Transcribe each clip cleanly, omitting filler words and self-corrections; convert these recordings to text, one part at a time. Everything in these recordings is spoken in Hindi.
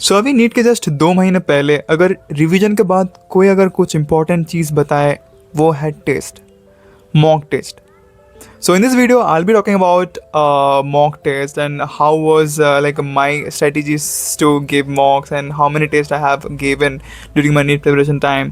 सो अभी नीट के जस्ट 2 महीने पहले अगर रिवीजन के बाद कोई अगर कुछ इंपॉर्टेंट चीज़ बताए वो है test, mock test. So in this video, I'll be talking about mock test and how was like my strategies to give mocks and how many tests I have given during my NEET preparation time,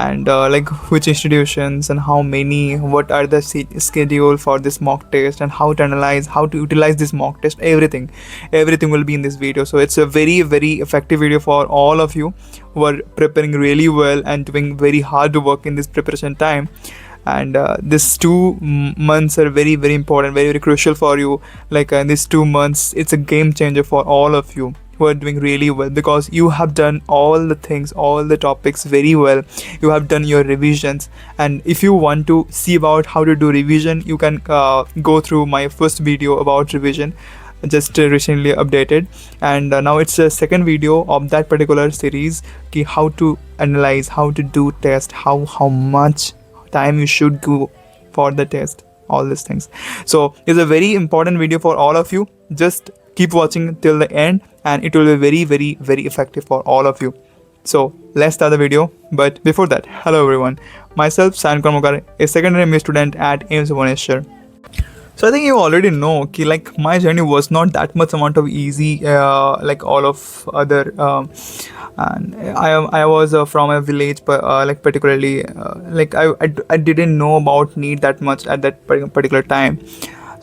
and like which institutions and how many, what are the schedule for this mock test and how to analyze, how to utilize this mock test. Everything will be in this video. So it's a very effective video for all of you who are preparing really well and doing very hard work in this preparation time. And these 2 months are very important, very crucial for you. Like these 2 months, it's a game changer for all of you who are doing really well, because you have done all the things, all the topics very well. You have done your revisions, and if you want to see about how to do revision, you can go through my first video about revision, just recently updated. And now it's a second video of that particular series, ki how to analyze, how to do test, how much time you should go for the test, all these things. So it's a very important video for all of you. Just keep watching till the end and it will be very effective for all of you. So let's start the video. But before that, hello everyone, myself Sayan Karmakar, a secondary MA student at AIIMS Bhubaneswar. So I think you already know ki like my journey was not that much amount of easy like all of other and I was from a village, but like particularly like I didn't know about NEET that much at that particular time.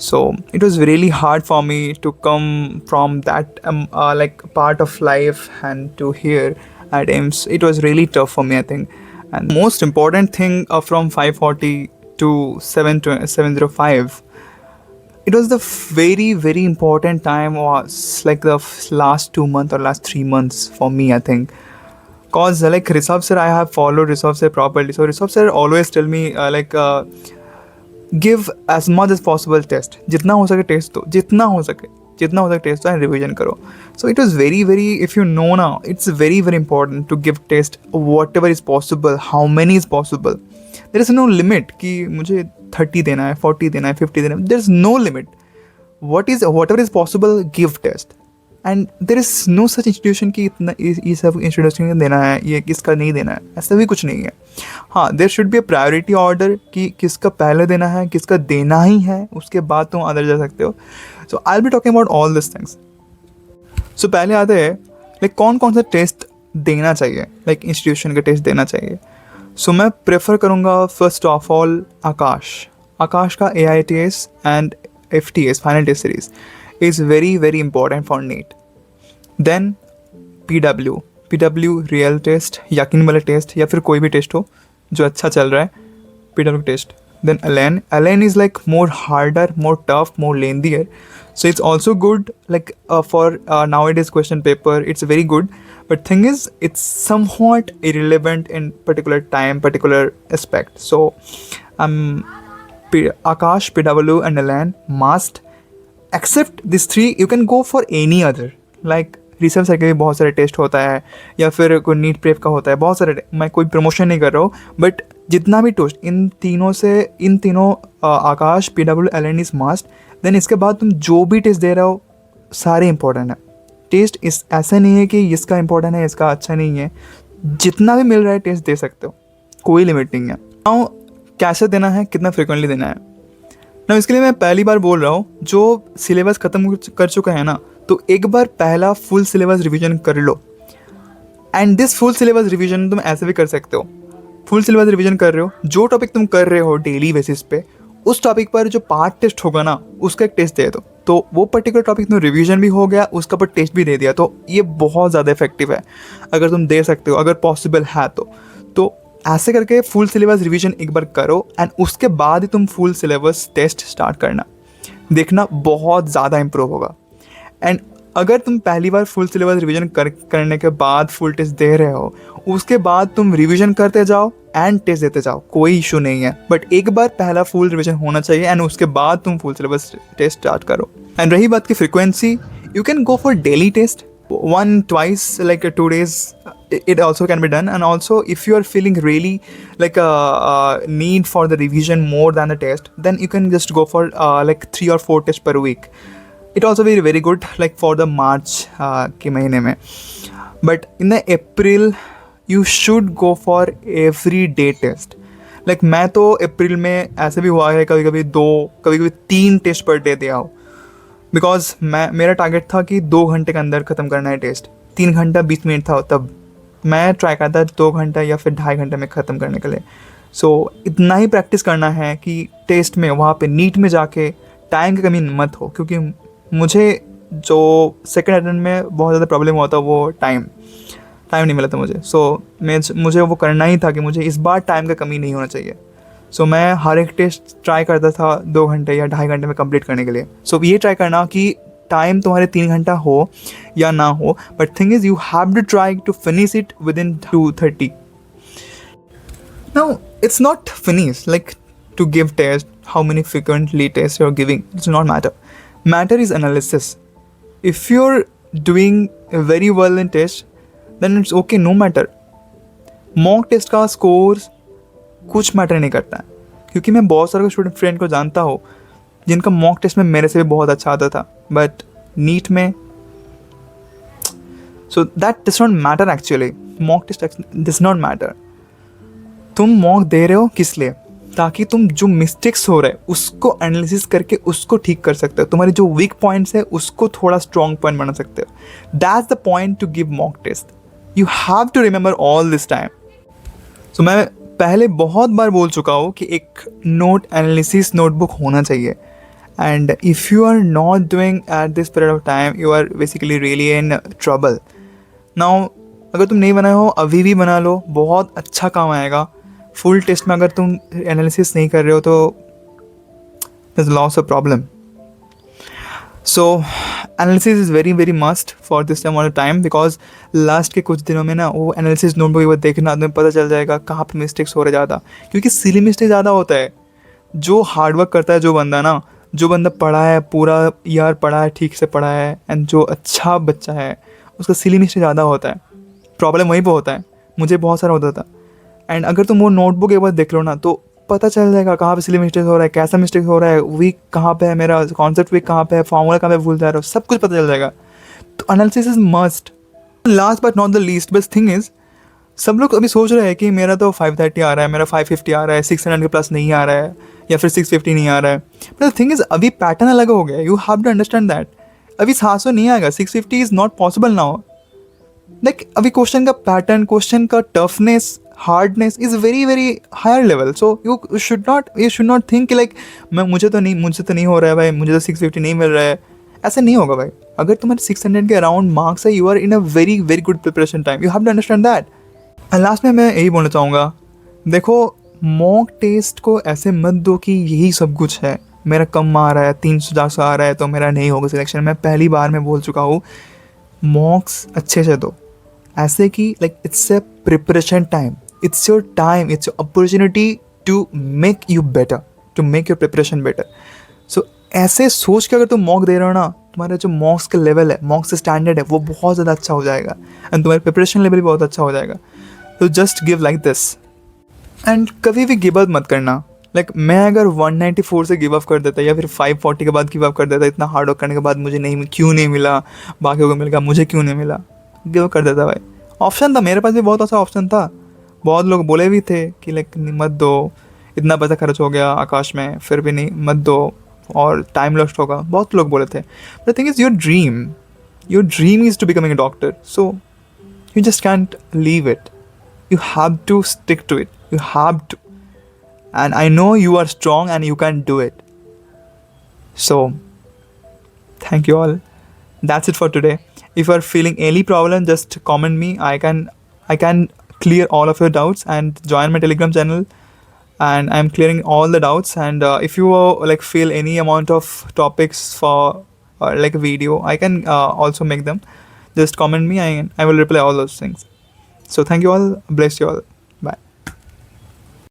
So it was really hard for me to come from that like part of life and to here at AIIMS. It was really tough for me, I think. And most important thing from 540 to 705, it was the very important time, was like the last 2 months or last 3 months for me, I think. Cause like Rishabh sir, I have followed Rishabh sir properly. So Rishabh sir always tell me give as much as possible test. जितना हो सके टेस्ट दो, जितना हो सके टेस्ट दो and revision करो. So it was very if you know now, it's very important to give test whatever is possible, how many is possible. There is no limit कि मुझे 30 देना है, 40 देना है, 50 देना है. There is no limit. Whatever is possible, give test. And there is no such institution कि इतना ये सब institution को देना है, ये किसका नहीं देना है, ऐसा भी कुछ नहीं है. हाँ, there should be a priority order कि किसका पहले देना है, किसका देना ही है, उसके बाद तुम अंदर जा सकते हो. So I'll be talking about all these things. So पहले आते हैं like कौन सा टेस्ट देना चाहिए, like institution का टेस्ट देना चाहिए. सो मैं प्रेफर करूँगा फर्स्ट ऑफ ऑल आकाश का AITS and FTS final test series is very important for NEET. Then PW real test, यकीन वाला टेस्ट या फिर कोई भी टेस्ट हो जो अच्छा चल रहा है, PW test. Then Alen is like more harder, more tough, more lengthier. So it's also good like for nowadays question paper. It's very good. But thing is, it's somewhat irrelevant in particular time, particular aspect. So Akash, PW and Alen must. Except these three, you can go for any other. Like research sir के भी बहुत सारे टेस्ट होता है, या फिर कोई नीट प्रेप का होता है, बहुत सारे. मैं कोई प्रमोशन नहीं कर रहा हूँ, बट जितना भी टेस्ट इन तीनों Aakash, PW, Alen is must. Then इसके बाद तुम जो भी टेस्ट दे रहे हो सारे इंपॉर्टेंट है. टेस्ट इस ऐसा नहीं है कि इसका इंपॉर्टेंट है, इसका अच्छा नहीं है. जितना भी मिल रहा है टेस्ट दे सकते हो, कोई लिमिट नहीं है. नाउ कैसे देना है, कितना फ्रिक्वेंटली देना है. ना इसके लिए मैं पहली बार बोल रहा हूँ, जो सिलेबस ख़त्म कर चुका है ना, तो एक बार पहला फुल सिलेबस रिवीजन कर लो. And this full syllabus revision तुम ऐसे भी कर सकते हो. फुल सिलेबस रिवीजन कर रहे हो, जो टॉपिक तुम कर रहे हो डेली बेसिस पे, उस टॉपिक पर जो पार्ट टेस्ट होगा ना, उसका एक टेस्ट दे दो. तो वो पर्टिकुलर टॉपिक में रिवीजन भी हो गया, उसका पर टेस्ट भी दे दिया. तो ये बहुत ज़्यादा इफेक्टिव है अगर तुम दे सकते हो, अगर पॉसिबल है तो ऐसे करके फुल सिलेबस रिवीजन एक बार करो एंड उसके बाद ही तुम फुल सिलेबस टेस्ट स्टार्ट करना. देखना बहुत ज़्यादा इम्प्रूव होगा. एंड अगर तुम पहली बार फुल सिलेबस रिवीजन करने के बाद फुल टेस्ट दे रहे हो, उसके बाद तुम रिवीजन करते जाओ एंड टेस्ट देते जाओ, कोई इशू नहीं है. बट एक बार पहला फुल रिवीजन होना चाहिए एंड उसके बाद तुम फुल सिलेबस टेस्ट स्टार्ट करो. एंड रही बात की frequency, you can go for daily test, 1-2 like 2 days. It also can be done. And also if you are feeling really like a need for the revision more than the test, then you can just go for like 3 or 4 tests per week. It also very good like for the March के महीने में. But in the April, you should go for every day test. Like मैं तो अप्रैल में ऐसे भी हुआ है, कभी कभी 2, कभी कभी 3 टेस्ट पर डे दिया हो, बिकॉज मेरा टारगेट था कि 2 घंटे के अंदर ख़त्म करना है टेस्ट. 3 घंटा 20 मिनट था, तब मैं ट्राई करता 2 घंटा या फिर 2.5 घंटे में ख़त्म करने के लिए. सो इतना ही प्रैक्टिस करना है कि टेस्ट में वहाँ पे नीट में जाके टाइम की कमी मत हो, क्योंकि मुझे जो सेकेंड अटेम्प्ट में बहुत ज़्यादा प्रॉब्लम हुआ था वो टाइम नहीं मिला था मुझे. सो मुझे वो करना ही था कि मुझे इस बार टाइम का कमी नहीं होना चाहिए. सो मैं हर एक टेस्ट ट्राई करता था 2 घंटे या 2.5 घंटे में कंप्लीट करने के लिए. सो ये ट्राई करना कि टाइम तुम्हारे 3 घंटा हो या ना हो, but thing is you have to try to finish it within 2:30. Now it's not finish, like to give test, how many frequently tests you're giving, it's not matter is analysis. If you're doing very well in test, then it's okay, no matter. Mock test का स्कोर्स कुछ मैटर नहीं करता है, क्योंकि मैं बहुत सारे स्टूडेंट फ्रेंड को जानता हूँ जिनका मॉक टेस्ट में मेरे से भी बहुत अच्छा आता था, बट नीट में, so that does not matter actually. Mock test does not matter. तुम मॉक दे रहे हो किस लिए? ताकि तुम जो मिस्टेक्स हो रहे हैं उसको एनालिसिस करके उसको ठीक कर सकते हो. तुम्हारे जो वीक पॉइंट्स है उसको थोड़ा स्ट्रॉन्ग पॉइंट बना सकते हो. That's the point to give mock test. You have to remember all this time. So मैं पहले बहुत बार बोल चुका हूँ कि एक नोट एनालिसिस नोटबुक होना चाहिए. And if you are not doing at this period of time, you are basically really in trouble. Now अगर तुम नहीं बनाए हो अभी भी बना लो, बहुत अच्छा काम आएगा. फुल टेस्ट में अगर तुम एनालिसिस नहीं कर रहे हो तो there's lots of problem. So analysis is very very must for this amount of time, because last के कुछ दिनों में ना वो एनालिसिस नोटबुक एक बार देखना, तुम्हें पता चल जाएगा कहाँ पे मिस्टेक्स हो रहे ज़्यादा, क्योंकि सिली मिस्टेक ज़्यादा होता है. जो हार्डवर्क करता है जो बंदा पढ़ा है, पूरा ईयर पढ़ा है, ठीक से पढ़ा है, एंड जो अच्छा बच्चा है उसका सिली मिस्टेक ज़्यादा होता है. प्रॉब्लम वहीं पर होता है, मुझे बहुत सारा होता था. एंड अगर तुम वो नोटबुक एक बार देख लो ना तो पता चल जाएगा कहाँ पे सिली मिस्टेक हो रहा है, कैसा मिस्टेक हो रहा है, वीक कहाँ पे है मेरा, कॉन्सेप्ट वीक कहाँ पे है, फॉर्मूला कहाँ पे भूल जा रहा है, सब कुछ पता चल जाएगा. तो analysis is must. Last but not the least best thing is, सब लोग अभी सोच रहे हैं कि मेरा तो 530 आ रहा है, मेरा 550 आ रहा है, 600 के प्लस नहीं आ रहा है, या फिर 650 नहीं आ रहा है. बट द थिंग इज अभी पैटर्न अलग हो गया. You have to understand that. अभी 700 नहीं आएगा, 650 is not possible now. Like अभी क्वेश्चन का पैटर्न, क्वेश्चन का toughness, hardness is very very higher level. So you should not think like मुझे तो नहीं हो रहा है भाई, मुझे तो 650 नहीं मिल रहा है. ऐसा नहीं होगा भाई. अगर तुम्हारे 600 के अराउंड मार्क्स है, you are in a very very good preparation time. You have to understand that. And last में मैं यही बोलना चाहूँगा, देखो मॉक टेस्ट को ऐसे मत दो कि यही सब कुछ है, मेरा कम आ रहा है, 300-400 आ रहा है तो मेरा नहीं होगा सिलेक्शन. मैं पहली बार में बोल चुका हूँ, मॉक्स अच्छे से दो, ऐसे कि like it's a preparation time, it's your time, it's your opportunity to make you better, to make your preparation better. So ऐसे सोच के अगर तुम मॉक दे रहे हो ना, तुम्हारा जो मॉक्स का लेवल है, मॉक्स का स्टैंडर्ड है, वो बहुत ज़्यादा अच्छा हो जाएगा, एंड तुम्हारा प्रिपरेशन लेवल भी बहुत अच्छा हो जाएगा. तो just give like this. And कभी भी गिव अप मत करना. लाइक मैं अगर 194 से गिव अप कर देता या फिर 540 के बाद गिव अप कर देता, इतना हार्ड वर्क करने के बाद मुझे क्यों नहीं मिला, बाकियों को मिल गया, मुझे क्यों नहीं मिला, गिव अप कर देता भाई. ऑप्शन था मेरे पास भी, बहुत अच्छा ऑप्शन था. बहुत लोग बोले भी थे कि लाइक मत दो, इतना पैसा खर्च हो गया आकाश में, फिर भी नहीं, मत दो और टाइम लॉस्ट होगा, बहुत लोग बोले थे. But thing is your dream is to becoming a doctor. So you just can't leave it. You have to stick to it. You have to. And I know you are strong and you can do it. So thank you all. That's it for today. If you are feeling any problem, just comment me. I can clear all of your doubts and join my Telegram channel. And I'm clearing all the doubts. And if you like feel any amount of topics for like a video, I can also make them. Just comment me and I will reply all those things. So thank you all. Bless you all.